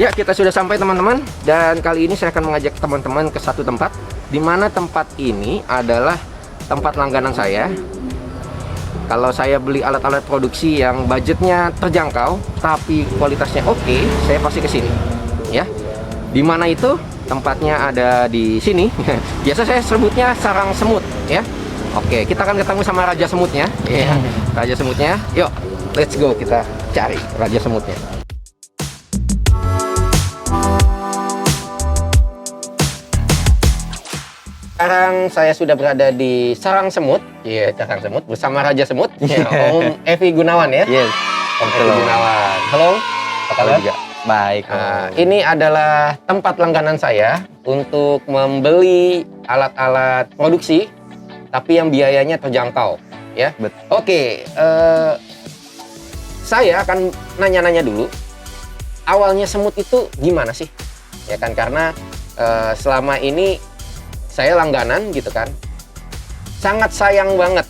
Ya, kita sudah sampai teman-teman, dan kali ini saya akan mengajak teman-teman ke satu tempat, di mana tempat ini adalah tempat langganan saya. Kalau saya beli alat-alat produksi yang budgetnya terjangkau tapi kualitasnya oke, saya pasti ke sini. Ya, di mana itu? Tempatnya ada di sini. Biasa saya sebutnya sarang semut. Ya, oke, kita akan ketemu sama raja semutnya. Ya, raja semutnya. Yuk, let's go, kita cari raja semutnya. Sekarang saya sudah berada di sarang semut, sarang semut bersama Raja Semut, Om Evi Gunawan ya. Yes. Om Evi Gunawan. Halo. Apa kabar? Juga. Baik. Ini adalah tempat langganan saya untuk membeli alat-alat produksi, tapi yang biayanya terjangkau, ya. Betul. Oke, saya akan nanya-nanya dulu. Awalnya semut itu gimana sih? Ya kan, karena selama ini saya langganan gitu kan, sangat sayang banget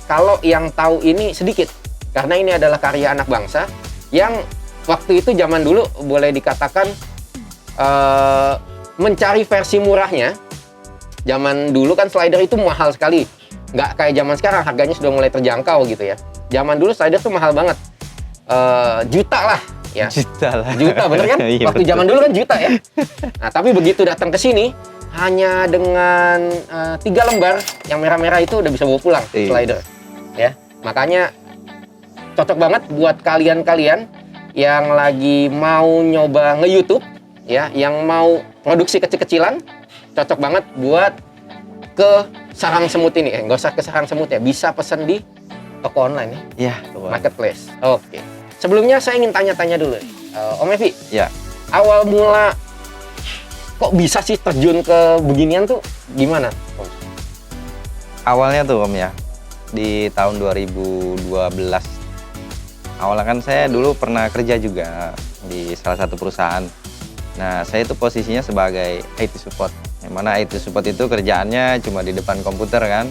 kalau yang tahu ini sedikit, karena ini adalah karya anak bangsa yang waktu itu zaman dulu boleh dikatakan mencari versi murahnya. Zaman dulu kan slider itu mahal sekali, nggak kayak zaman sekarang harganya sudah mulai terjangkau gitu ya. Zaman dulu slider tuh mahal banget, juta lah ya. Juta bener kan? Waktu zaman dulu kan juta ya. Nah, tapi begitu datang ke sini hanya dengan 3 lembar yang merah-merah itu udah bisa bawa pulang slider ya. Makanya cocok banget buat kalian-kalian yang lagi mau nyoba nge-YouTube ya, yang mau produksi kecil-kecilan, cocok banget buat ke sarang semut ini. Nggak usah ke sarang semut ya, bisa pesen di toko online ya. Marketplace. Oke. Sebelumnya saya ingin tanya-tanya dulu, Om Evi. Ya. Awal mula kok bisa sih terjun ke beginian tuh gimana, Om? Awalnya tuh Om ya, di tahun 2012. Awalnya kan saya dulu pernah kerja juga di salah satu perusahaan. Nah, saya itu posisinya sebagai IT support. Yang mana IT support itu kerjaannya cuma di depan komputer kan.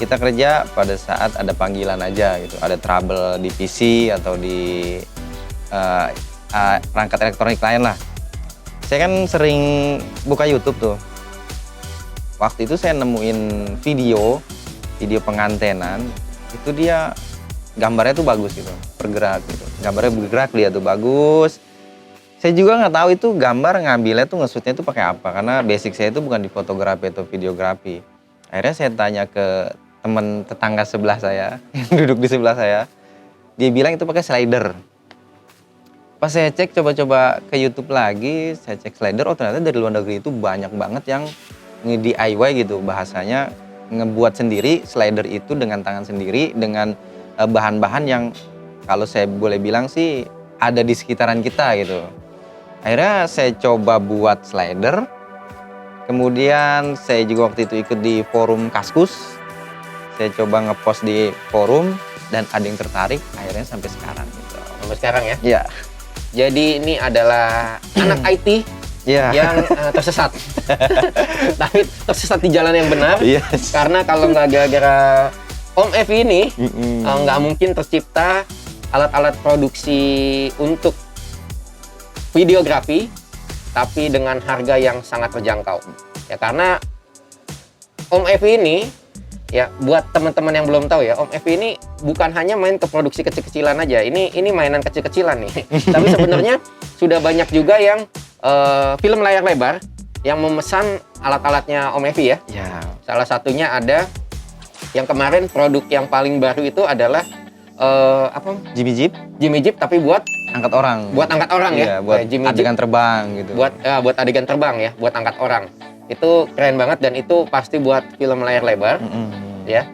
Kita kerja pada saat ada panggilan aja gitu, ada trouble di PC atau di perangkat elektronik lain lah. Saya kan sering buka YouTube tuh. Waktu itu saya nemuin video pengantenan, itu dia gambarnya tuh bagus gitu, bergerak gitu. Gambarnya bergerak, dia tuh bagus. Saya juga nggak tahu itu gambar ngambilnya tuh nge-shootnya tuh pakai apa, karena basic saya itu bukan di fotografi atau videografi. Akhirnya saya tanya ke teman tetangga sebelah saya, yang duduk di sebelah saya. Dia bilang itu pakai slider. Pas saya cek coba-coba ke YouTube lagi, saya cek slider, oh ternyata dari luar negeri itu banyak banget yang nge-DIY gitu, bahasanya ngebuat sendiri slider itu dengan tangan sendiri, dengan bahan-bahan yang kalau saya boleh bilang sih ada di sekitaran kita gitu. Akhirnya saya coba buat slider, kemudian saya juga waktu itu ikut di forum Kaskus, saya coba ngepost di forum dan ada yang tertarik, akhirnya sampai sekarang gitu. Sampai sekarang ya? Iya. Jadi ini adalah anak IT yang tersesat. Tapi tersesat di jalan yang benar. Yes. Karena kalau nggak gara-gara Om Evi ini, nggak mungkin tercipta alat-alat produksi untuk videografi, tapi dengan harga yang sangat terjangkau. Ya, karena Om Evi ini, ya buat teman-teman yang belum tahu ya, Om Evi ini bukan hanya main ke produksi kecil-kecilan aja. Ini mainan kecil-kecilan nih. Tapi sebenarnya sudah banyak juga yang film layar lebar yang memesan alat-alatnya Om Evi ya. Ya. Salah satunya ada yang kemarin produk yang paling baru itu adalah apa? Jimmy Jeep tapi buat angkat orang. Buat angkat orang ya. Buat adegan terbang gitu. Buat adegan terbang ya, buat angkat orang. Itu keren banget dan itu pasti buat film layar lebar. Ya.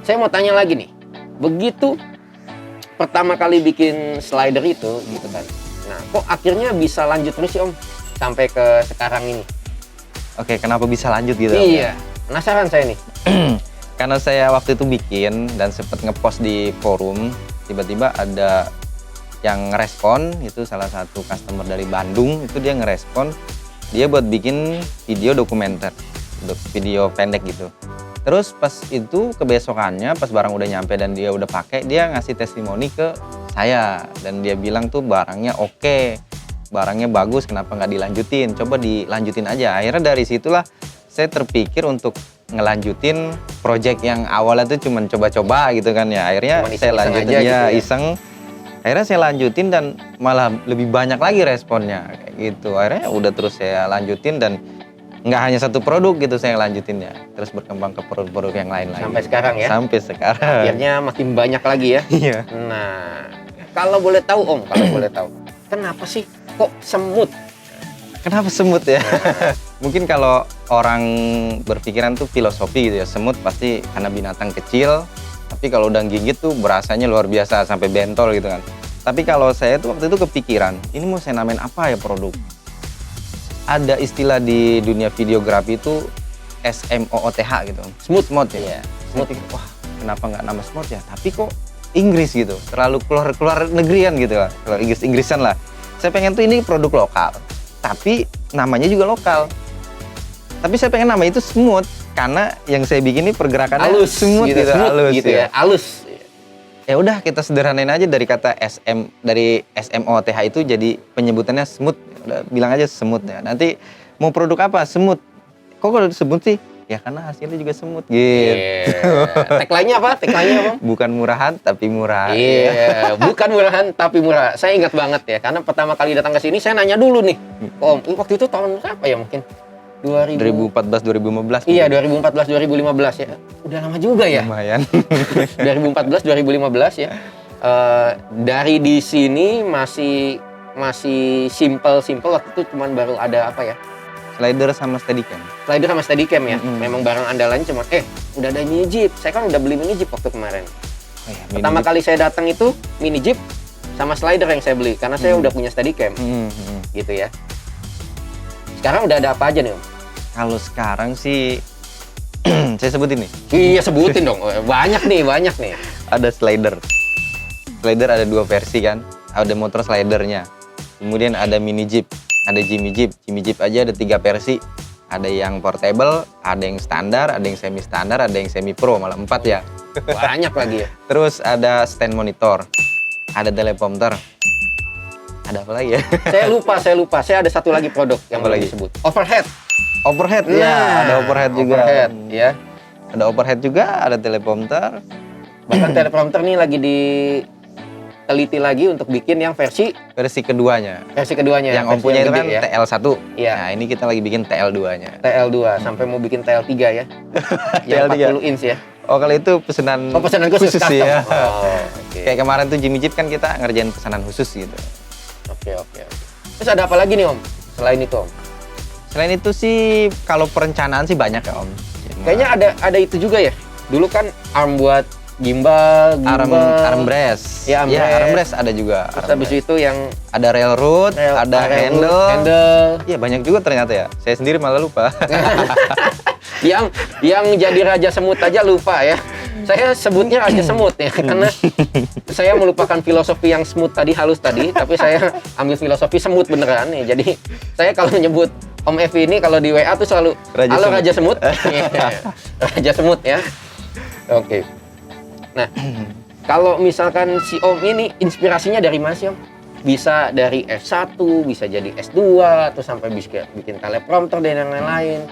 Saya mau tanya lagi nih. Begitu pertama kali bikin slider itu gitu kan. Nah, kok akhirnya bisa lanjut terus sih Om sampai ke sekarang ini? Oke, kenapa bisa lanjut gitu? Iya. Penasaran saya nih. Karena saya waktu itu bikin dan sempat ngepost di forum, tiba-tiba ada yang ngerespon, itu salah satu customer dari Bandung, itu dia ngerespon, dia buat bikin video dokumenter, video pendek gitu. Terus pas itu kebesokannya, pas barang udah nyampe dan dia udah pakai, dia ngasih testimoni ke saya, dan dia bilang tuh barangnya oke, barangnya bagus, kenapa nggak dilanjutin, coba dilanjutin aja. Akhirnya dari situlah saya terpikir untuk ngelanjutin project yang awalnya tuh cuman coba-coba gitu kan ya. Akhirnya Cuman saya iseng-iseng lanjutin aja ya, gitu ya. iseng. Akhirnya saya lanjutin dan malah lebih banyak lagi responnya kayak gitu. Akhirnya udah terus saya lanjutin dan nggak hanya satu produk gitu saya lanjutinnya, terus berkembang ke produk-produk yang lain lagi. Sampai sekarang ya. Sampai sekarang. Akhirnya makin banyak lagi ya. Iya. Nah, kalau boleh tahu Om, kalau boleh tahu, kenapa sih kok semut? Kenapa semut ya? Mungkin kalau orang berpikiran tuh filosofi gitu ya, semut pasti karena binatang kecil, tapi kalau udah gigit tuh berasanya luar biasa sampai bentol gitu kan. Tapi kalau saya tuh waktu itu kepikiran, ini mau saya namain apa ya produk? Ada istilah di dunia videografi itu SMOOTH gitu. Smooth mode ya. Smooth. Wah, kenapa nggak nama smooth ya? Tapi kok Inggris gitu. Terlalu keluar negerian gitu lah. Kalau Inggris-Inggrisan lah. Saya pengen tuh ini produk lokal. Tapi namanya juga lokal. Tapi saya pengen nama itu smooth karena yang saya bikin ini pergerakannya Halus smooth gitu, smooth halus gitu ya. Halus. Ya udah kita sederhanain aja dari kata dari SMOTH itu jadi penyebutannya smooth. Udah bilang aja semut ya. Nanti mau produk apa? Semut. Kok kalau disebut sih? Ya karena hasilnya juga semut gitu. Yeah. Tagline-nya apa? Tagline-nya apa? Bukan murahan tapi murah. Iya, bukan murahan tapi murah. Saya ingat banget ya, karena pertama kali datang ke sini saya nanya dulu nih, Om, waktu itu tahun berapa ya mungkin? 2014 2015. Iya, 2014 2015 ya. Udah lama juga ya. Lumayan. 2014 2015 ya. Dari di sini masih simple waktu itu cuman baru ada apa ya? Slider sama Steadicam. Slider sama Steadicam ya. Mm-mm. Memang barang andalannya cuma udah ada mini jeep. Saya kan udah beli mini jeep waktu kemarin. Oh ya, Pertama kali saya datang itu mini jeep sama slider yang saya beli karena saya udah punya Steadicam gitu ya. Sekarang udah ada apa aja nih Om? Kalau sekarang sih saya sebutin nih. Iya sebutin dong, banyak nih. Ada slider. Slider ada 2 versi kan. Ada motor slidernya. Kemudian ada mini jeep, ada Jimmy Jeep. Jimmy Jeep aja ada 3 versi. Ada yang portable, ada yang standar, ada yang semi standar, ada yang semi pro, malah 4 ya. Banyak lagi ya. Terus ada stand monitor, ada teleprompter. Ada apa lagi ya? Saya lupa. Saya ada satu lagi produk yang Apa belum lagi? disebut. Overhead. Overhead ya, Nah, ada overhead juga. Overhead, ya. Ada overhead juga, ada teleprompter. Bahkan teleprompter nih lagi diteliti lagi untuk bikin yang versi Keduanya. keduanya. Yang versi Om punya itu gede kan ya. TL1. Iya. Nah, ini kita lagi bikin TL2-nya. TL2 sampai mau bikin TL3 ya. Yang TL3. 40 inch ya. Oh, kalau itu pesanan Oh, pesanan khusus sih custom. ya. Oh, oke. Kayak kemarin tuh Jimmy Jeep kan kita ngerjain pesanan khusus gitu. Oke. Terus ada apa lagi nih Om? Selain itu Om? Selain itu sih kalau perencanaan sih banyak ya Om. Kayaknya ada itu juga ya. Dulu kan arm buat gimbal. armrest. Ya, armrest. Iya, armrest ada juga. Terus habis itu yang ada railroad, ada handle. Iya, banyak juga ternyata ya. Saya sendiri malah lupa. yang jadi raja semut aja lupa ya. Saya sebutnya raja semut ya karena saya melupakan filosofi yang smooth tadi, halus tadi, tapi saya ambil filosofi semut beneran nih. Jadi saya kalau nyebut Om Evi ini kalau di WA tuh selalu halo Raja Semut. Raja Semut ya. Oke. Nah, kalau misalkan si Om ini inspirasinya dari mana sih Om? Bisa dari S1, bisa jadi S2, atau sampai bisa bikin teleprompter dan yang lain-lain.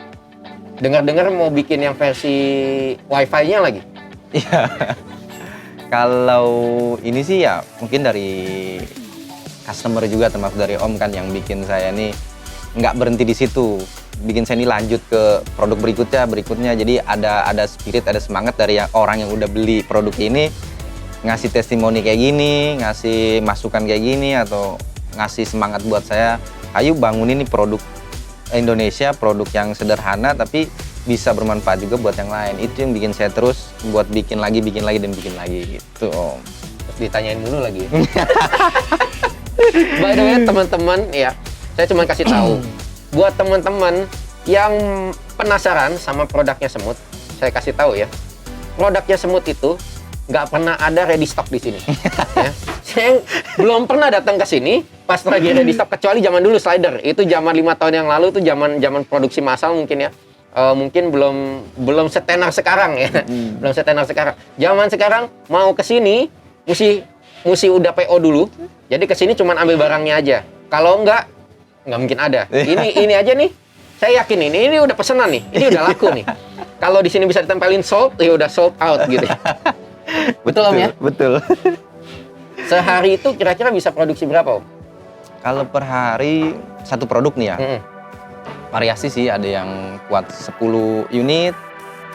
Dengar-dengar mau bikin yang versi Wi-Fi-nya lagi. Iya. Kalau ini sih ya mungkin dari customer juga, termasuk dari Om kan yang bikin saya nih nggak berhenti di situ. Bikin saya ini lanjut ke produk berikutnya. Jadi ada spirit, ada semangat dari orang yang udah beli produk ini, ngasih testimoni kayak gini, ngasih masukan kayak gini, atau ngasih semangat buat saya. Ayo bangun ini produk Indonesia, produk yang sederhana tapi bisa bermanfaat juga buat yang lain. Itu yang bikin saya terus buat bikin lagi gitu Om. Terus ditanyain dulu lagi. By the way teman-teman ya, saya cuma kasih tahu buat teman-teman yang penasaran sama produknya Semut, saya kasih tahu ya. Produknya Semut itu nggak pernah ada ready stock di sini. Ya. Saya belum pernah datang ke sini pas lagi ready stock, kecuali zaman dulu slider. Itu zaman 5 tahun yang lalu tuh zaman produksi massal mungkin ya. Mungkin belum setenar sekarang ya. Belum setenar sekarang. Zaman sekarang mau ke sini mesti mesti udah PO dulu. Jadi ke sini cuman ambil barangnya aja. Kalau nggak mungkin ada. Ini aja nih. Saya yakin ini udah pesanan nih. Ini udah laku nih. Kalau di sini bisa ditempelin sold, ya udah sold out gitu. Betul Om ya? Betul. Sehari itu kira-kira bisa produksi berapa Om? Kalau per hari satu produk nih ya, Mm-mm. variasi sih, ada yang kuat 10 unit,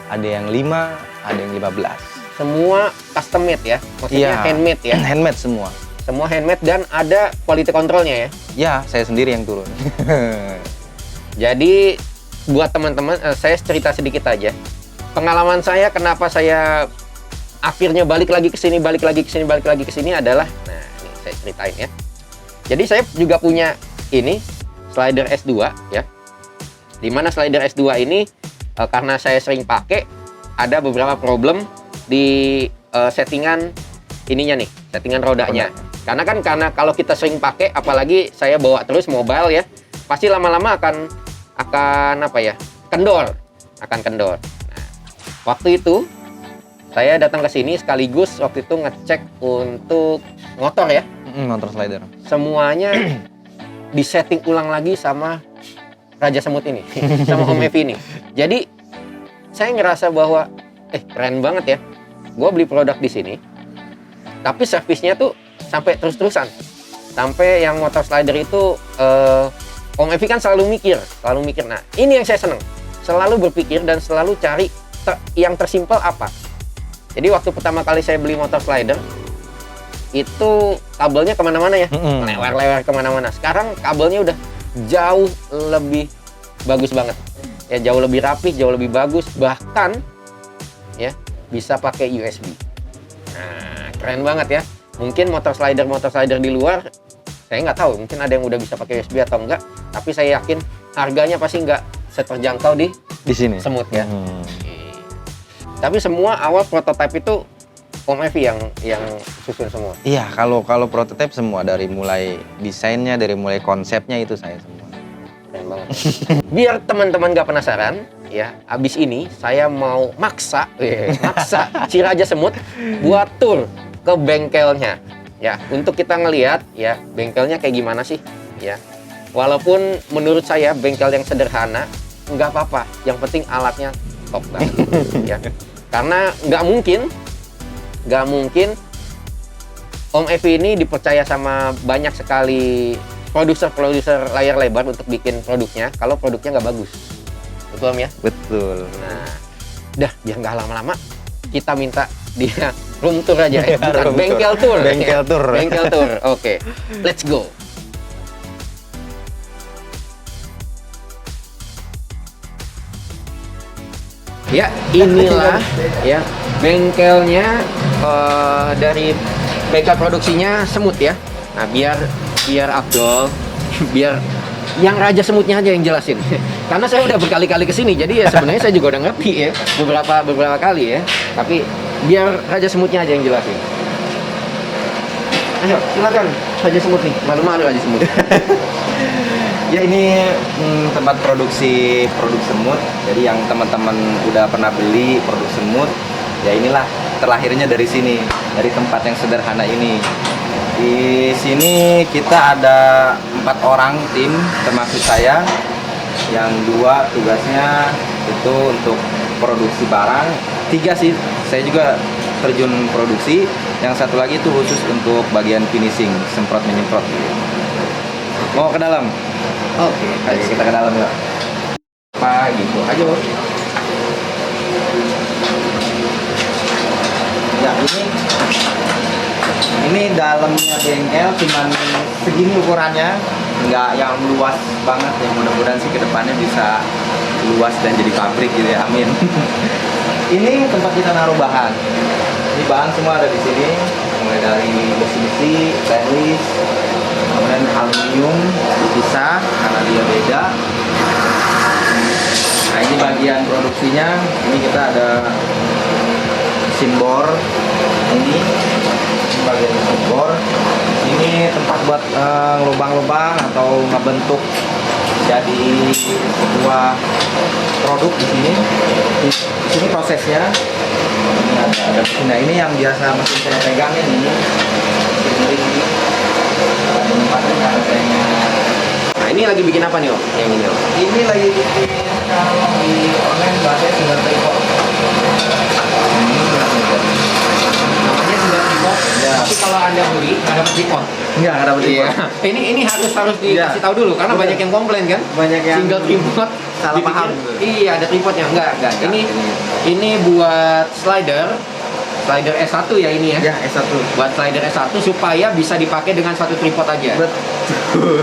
ada yang 5, ada yang 15. Semua custom made ya? Maksudnya Iya. handmade ya? Handmade semua. Semua handmade dan ada quality controlnya ya? Ya, saya sendiri yang turun. Jadi buat teman-teman, saya cerita sedikit aja. Pengalaman saya kenapa saya akhirnya balik lagi ke sini adalah, nah ini saya ceritain ya. Jadi saya juga punya ini slider S2 ya. Dimana slider S2 ini karena saya sering pakai, ada beberapa problem di settingan ininya nih, settingan rodanya. Karena kalau kita sering pakai, apalagi saya bawa terus mobile ya, pasti lama-lama akan apa ya, kendor. Nah, waktu itu saya datang ke sini sekaligus waktu itu ngecek untuk motor ya. Motor slider. Semuanya disetting ulang lagi sama Raja Semut ini, sama Om Evi ini. Jadi saya ngerasa bahwa keren banget ya. Gue beli produk di sini, tapi servisnya tuh sampai terus-terusan. Sampai yang motor slider itu Om Evi kan selalu mikir. Nah, ini yang saya seneng. Selalu berpikir dan selalu cari yang tersimpel apa. Jadi waktu pertama kali saya beli motor slider, itu kabelnya kemana-mana ya, lewer-lewer kemana-mana. Sekarang kabelnya udah jauh lebih bagus banget. Ya, jauh lebih rapih, jauh lebih bagus. Bahkan ya bisa pakai USB. Nah, keren banget ya. Mungkin motor slider di luar, saya nggak tahu. Mungkin ada yang udah bisa pakai USB atau enggak. Tapi saya yakin harganya pasti nggak seterjangkau di sini. Semut ya. Tapi semua awal prototipe itu Om Evi yang susun semua. Iya, kalau prototipe semua, dari mulai desainnya, dari mulai konsepnya itu saya semua. Keren banget. Biar teman-teman gak penasaran, ya, abis ini saya mau maksa si Raja Semut buat tour ke bengkelnya, ya, untuk kita ngelihat ya bengkelnya kayak gimana sih, ya. Walaupun menurut saya bengkel yang sederhana nggak apa-apa, yang penting alatnya top banget, ya. Karena nggak mungkin Om Evi ini dipercaya sama banyak sekali produser layar lebar untuk bikin produknya kalau produknya nggak bagus. Betul Om ya? Betul. Nah, udah biar nggak lama-lama, kita minta dia room tour aja ya. Bukan, bengkel tour. Bengkel tour. Bengkel tour. Oke. Let's go. Ya, inilah ya bengkelnya dari bengkel produksinya Semut ya. Nah, biar Abdul, biar yang Raja Semutnya aja yang jelasin. Karena saya udah berkali-kali kesini, jadi ya sebenarnya saya juga udah ngerti ya beberapa kali ya. Tapi biar Raja Semutnya aja yang jelasin. Ayo, silakan Raja Semut nih. Malu-malu Raja Semut. Ya, ini tempat produksi produk semut. Jadi yang teman-teman udah pernah beli produk semut, ya inilah terlahirnya dari sini, dari tempat yang sederhana ini. Di sini kita ada 4 orang tim, termasuk saya. Yang 2 tugasnya itu untuk produksi barang. 3 sih, saya juga terjun produksi. Yang 1 lagi itu khusus untuk bagian finishing, semprot menyemprot. Mau ke dalam? Oke, Ayo kita ke dalam ya. apa gitu. Ayo. Ya, ini dalamnya bengkel cuman segini ukurannya, nggak yang luas banget ya. Mudah-mudahan sih kedepannya bisa luas dan jadi pabrik gitu ya, amin. Ini tempat kita naruh bahan. Ini bahan semua ada di sini, mulai dari besi-besi, stainless, kemudian aluminium dipisah karena dia beda. Nah, ini bagian produksinya. Ini kita ada mesin bor, ini bagian mesin bor. Ini tempat buat lubang-lubang atau ngebentuk jadi sebuah produk di sini. Di sini prosesnya. Ini ada mesin. Nah, ini yang biasa mesin saya pegang ini. Nah ini lagi bikin apa nih Om? Yang ini Om? Ini lagi bikin kalau di online bahasanya sudah tripod. Namanya sudah tripod. Ya. Tapi kalau Anda beli nggak dapat tripod. Enggak dapat Iya. tripod. Ini harus dikasih Iya. tahu dulu karena Betul. banyak yang komplain kan. Banyak yang Single tripod salah dipikir, paham. Iya ada tripodnya enggak. Ini buat slider S1 ya ini ya. Ya, S1. Buat slider S1 supaya bisa dipakai dengan satu tripod aja. Betul.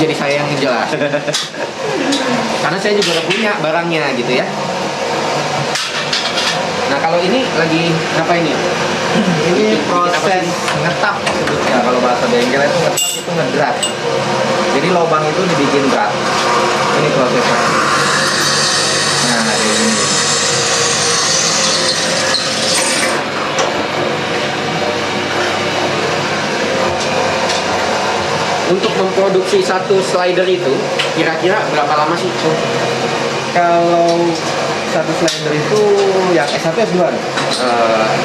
Jadi saya yang ngejelas. Karena saya juga udah punya barangnya gitu ya. Nah kalau ini lagi ngapain nih? Ini Bikin apa proses sih? ngetap sebutnya, kalau bahasa bengkel itu ngetap itu ngedrat. Jadi lubang itu dibikin drat. Ini prosesnya. Nah, kayak gini. Untuk memproduksi satu slider itu kira-kira berapa lama sih? Kalau satu slider itu yang S1 S2 nih?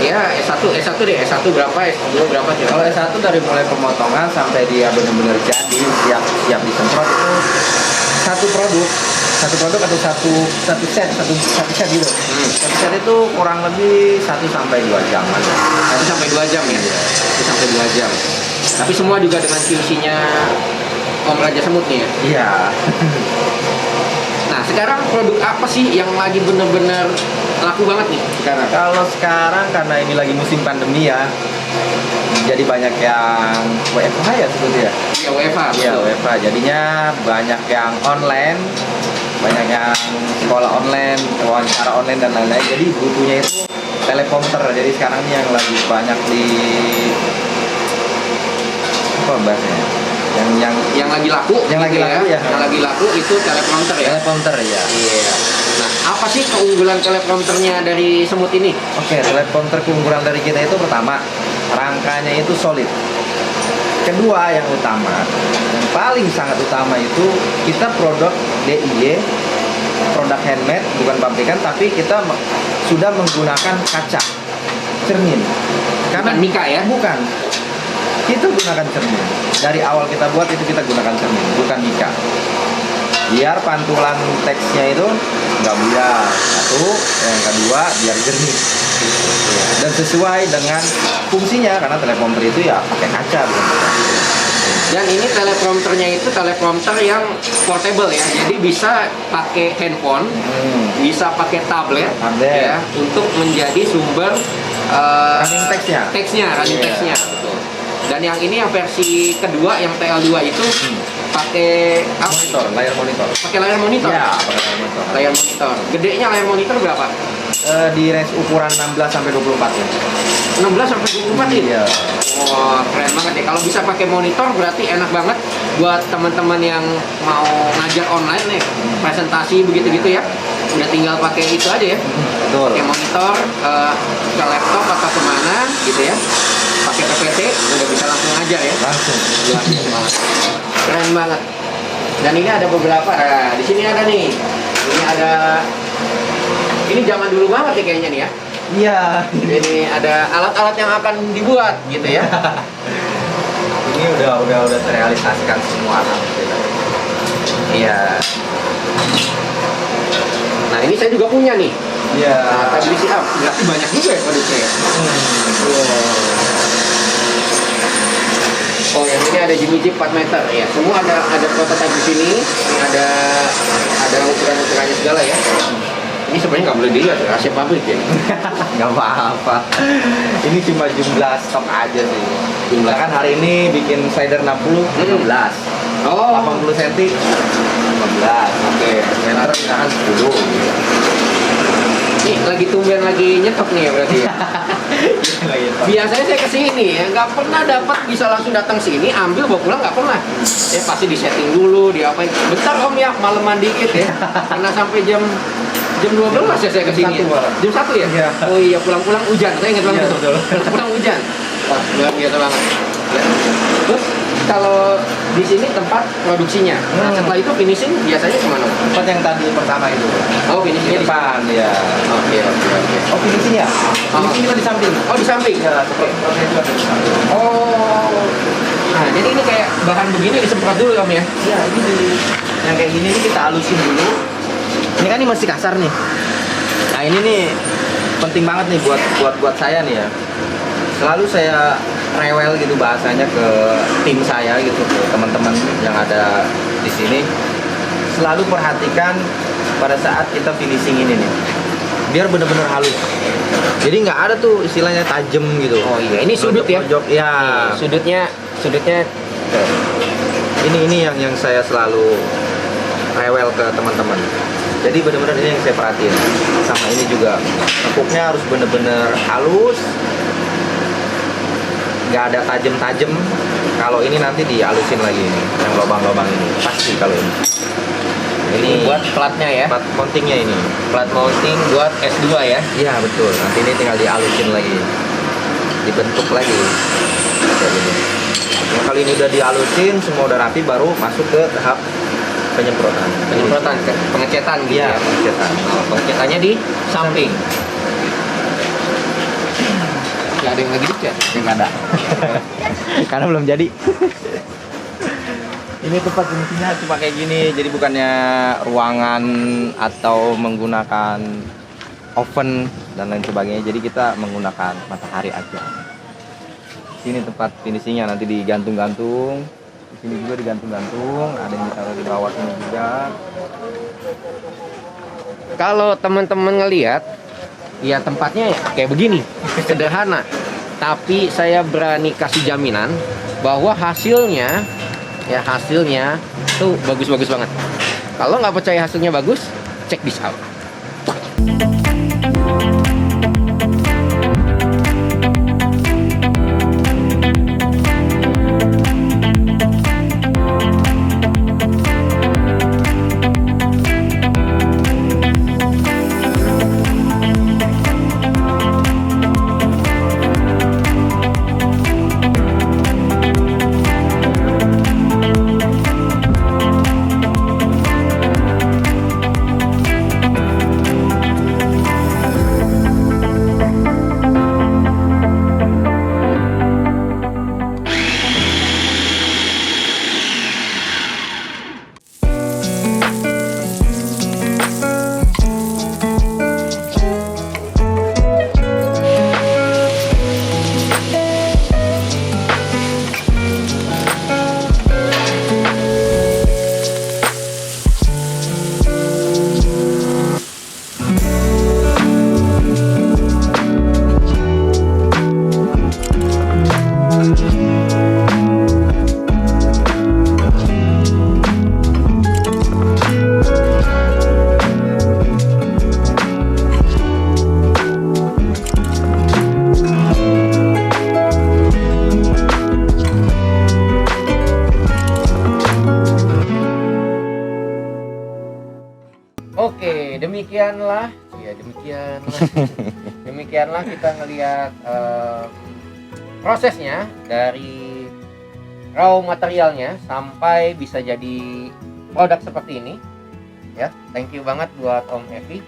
Ya S1 deh, S1 berapa, S2 berapa kira? Kalau S1 dari mulai pemotongan sampai dia benar-benar jadi siap disemprot itu satu produk atau satu set gitu. Satu set itu kurang lebih 1 sampai 2 jam. 1 sampai 2 jam ya? 1 sampai 2 jam. Tapi semua juga dengan QC-nya Om Raja Semut nih ya? Iya. Nah sekarang produk apa sih yang lagi bener-bener laku banget nih sekarang? Kalau sekarang karena ini lagi musim pandemi ya, jadi banyak yang WFH ya sebetulnya. Ya WFH. Iya WFH. Jadinya banyak yang online, banyak yang sekolah online, wawancara online dan lain-lain. Jadi butuhnya itu teleprompter. Jadi sekarang ini yang lagi banyak di apa bahasanya? Yang lagi laku, Yang lagi gitu laku, ya. Yang lagi laku itu teleprompter ya. Teleprompter ya. Iya. Nah, apa sih keunggulan teleprompternya dari Semut ini? Oke, teleprompter keunggulan dari kita itu pertama, rangkanya itu solid. Kedua, yang utama, yang paling sangat utama itu kita produk DIY, produk handmade, bukan pabrikan, tapi kita sudah menggunakan kaca, cermin. Bukan mika ya? Bukan. Kita gunakan cermin. Dari awal kita buat itu kita gunakan cermin, bukan mika. Biar pantulan teksnya itu nggak buyar. Satu, yang kedua biar jernih. Dan sesuai dengan fungsinya karena teleprompter itu ya pakai kaca bukan pakai kaca. Dan ini teleprompternya itu teleprompter yang portable ya. Jadi bisa pakai handphone, bisa pakai tablet, ya untuk menjadi sumber Running teksnya. running Iya. teksnya. Betul. Dan yang ini yang versi kedua yang TL2 itu pakai apa? Monitor, layar monitor. Pakai layar monitor. Ya, pakai layar monitor. Layar monitor. Gedenya layar monitor berapa? Di range ukuran 16 sampai 24 ya. 16 sampai 24 ini. Iya. Wah, keren banget ya. Kalau bisa pakai monitor berarti enak banget buat teman-teman yang mau ngajar online nih, presentasi begitu-gitu ya. Udah tinggal pakai itu aja ya. Betul. Pakai monitor ke laptop atau kemana gitu ya. Pakai PPT udah bisa langsung ngajar ya. Langsung. Luar biasa banget. Keren banget. Dan ini ada beberapa. Nah, di sini ada nih. Ini ada. Ini zaman dulu banget nih kayaknya nih ya. Iya. Ini ada alat-alat yang akan dibuat gitu ya. Ini udah terrealisasikan semua alhamdulillah. Iya. Nah ini saya juga punya nih. Iya. Nah, TBC Up. Berarti banyak juga ya produknya ya. Oh yang ini ada Jimmy Jeep 4 meter ya. Semua ada prototype di sini. Ini ada ukuran-ukurannya segala ya. Ini sebenarnya nggak boleh dilihat rahasia pabrik ya. Nggak apa-apa. Ini cuma jumlah stok aja sih. Jumlah kan hari ini bikin slider 60, 15. Oh. 80 cm, 15. Oke. Meter misalkan 10. Ini lagi tumben lagi nyetok nih ya berarti ya. Biasanya saya kesini ya, nggak pernah dapat bisa langsung datang sini, ambil bawa pulang nggak pernah. Ya pasti di setting dulu, diapain. Bentar om ya, maleman dikit ya. Karena sampai jam 12 ya saya kesini. Jam 1 ya? Iya. Oh iya, pulang-pulang hujan. Saya ingat banget Iya, tuh. betul. Pulang hujan. Wah, luar biasa banget. Ya. Terus kalau di sini tempat produksinya. Nah, setelah itu finishing biasanya kemana? Tempat yang tadi pertama itu. Oh, finishingnya di Depan ya. Oke. Oh finishing ya? Oh. Finishing cuma di samping. Oh, di samping. Ya, semprotnya itu ada di samping. Oh. Nah, jadi ini kayak bahan begini disemprot dulu Om ya? Iya, ini yang kayak gini nih kita halusin dulu. Ini kan ini masih kasar nih. Nah, ini nih penting banget nih buat saya nih ya. Selalu saya rewel gitu bahasanya ke tim saya gitu, ke teman-teman yang ada di sini. Selalu perhatikan pada saat kita finishing ini nih. Biar bener-bener halus. Jadi nggak ada tuh istilahnya tajam gitu. Oh iya, ini sudut ya? Pojok, ya. Nih, sudutnya. Ini yang saya selalu rewel ke teman-teman. Jadi benar-benar ini yang saya perhatiin. Sama ini juga tepuknya harus benar-benar halus, nggak ada tajam-tajam. Kalau ini nanti dihalusin lagi nih, yang lubang-lubang ini pasti kalau ini. Ini buat platnya ya? Plat mountingnya ini. Plat mounting buat S2 ya? Iya betul. Nanti ini tinggal dihalusin lagi, dibentuk lagi. Kayak gini. Nah, kalau ini udah dihalusin, semua udah rapi, baru masuk ke tahap penyemprotan. Penyemprotan, pengecetan gitu Iya, ya? pengecetan. Oh, pengecetannya di samping. Nggak ada yang lagi dicat? Nggak ada. Karena belum jadi. Ini tempat fungsinya cuma kayak gini, jadi bukannya ruangan atau menggunakan oven dan lain sebagainya. Jadi kita menggunakan matahari aja. Sini tempat finishingnya nanti digantung-gantung. Di sini juga digantung-gantung. Ada yang ditaruh di bawah sini juga. Kalau teman-teman ngelihat, ya tempatnya kayak begini, sederhana. Tapi saya berani kasih jaminan bahwa hasilnya tuh bagus-bagus banget. Kalau nggak percaya hasilnya bagus, check this out. Oke, demikianlah kita ngelihat prosesnya dari raw materialnya sampai bisa jadi produk seperti ini. Ya, thank you banget buat Om Evi.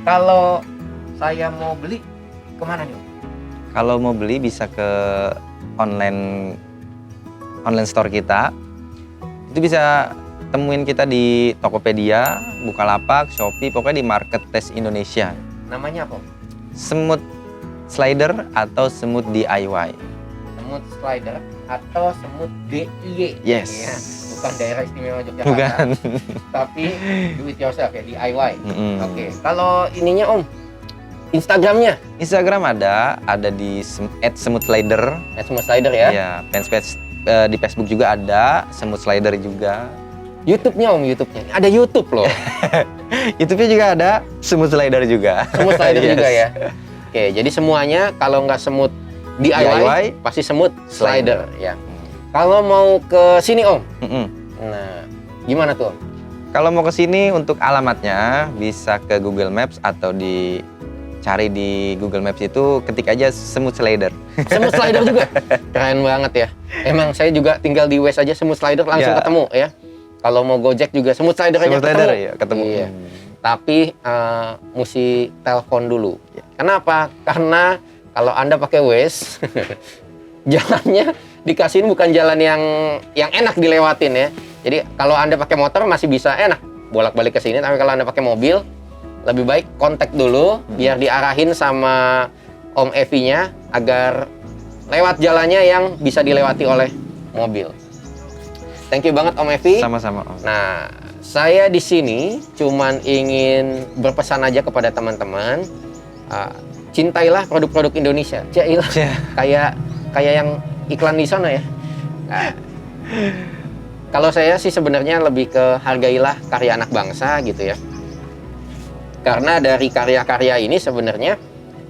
Kalau saya mau beli kemana nih Om? Kalau mau beli bisa ke online store kita. Itu bisa temuin kita di Tokopedia, Bukalapak, Shopee, pokoknya di Marketplace Indonesia. Namanya apa? Semut Slider atau Semut DIY. Semut Slider atau Semut DIY. Yes. Ya, bukan daerah istimewa Yogyakarta. Bukan. Tapi do it yourself ya, DIY. Oke. Kalau ininya Om, Instagramnya? Instagram ada di @semutslider. Semut Slider ya? Ya, fanspage di Facebook juga ada, Semut Slider juga. YouTube-nya Om, YouTube-nya. Ada YouTube loh. YouTube-nya juga ada, Semut Slider juga. Semut Slider Yes. juga ya. Oke, jadi semuanya kalau nggak semut DIY pasti semut slider ya. Kalau mau ke sini Om, nah gimana tuh Om? Kalau mau ke sini untuk alamatnya bisa ke Google Maps atau dicari di Google Maps itu ketik aja Semut Slider. Semut Slider juga? Keren banget ya. Emang saya juga tinggal di West aja Semut Slider langsung Ya. ketemu ya. Kalau mau Gojek juga Semut Slider aja Semut Slider ketemu. ya ketemu. Iya. Tapi mesti telepon dulu. Ya. Kenapa? Karena kalau Anda pakai Waze, jalannya dikasihin bukan jalan yang enak dilewatin ya. Jadi kalau Anda pakai motor masih bisa enak bolak-balik ke sini, tapi kalau Anda pakai mobil, lebih baik kontak dulu biar diarahin sama Om Evi-nya agar lewat jalannya yang bisa dilewati oleh mobil. Thank you banget Om Evi. Sama-sama, Om. Nah, saya di sini cuman ingin berpesan aja kepada teman-teman, cintailah produk-produk Indonesia. Cailah, kayak yang iklan di sana ya. Nah, kalau saya sih sebenarnya lebih ke hargailah karya anak bangsa gitu ya. Karena dari karya-karya ini sebenarnya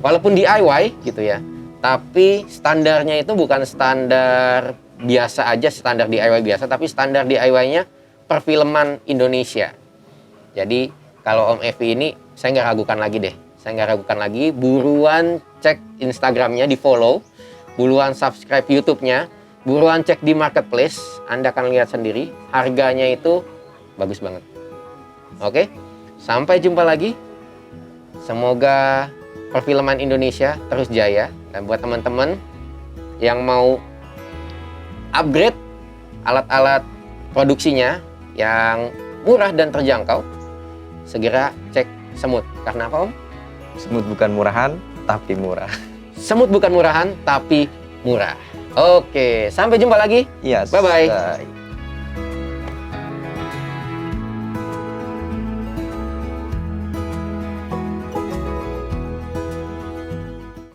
walaupun DIY gitu ya, tapi standarnya itu bukan standar biasa aja, standar DIY biasa, tapi standar DIY-nya perfilman Indonesia. Jadi kalau Om Evi ini saya nggak ragukan lagi deh. Saya nggak ragukan lagi, buruan cek Instagramnya, di follow, buruan subscribe YouTube-nya, buruan cek di marketplace, Anda akan lihat sendiri harganya itu bagus banget. Oke, sampai jumpa lagi. Semoga perfilman Indonesia terus jaya. Dan buat teman-teman yang mau upgrade alat-alat produksinya yang murah dan terjangkau, segera cek Semut. Karena apa, Om? Semut bukan murahan, tapi murah. Semut bukan murahan, tapi murah. Oke, sampai jumpa lagi. Yes. Bye-bye. Bye.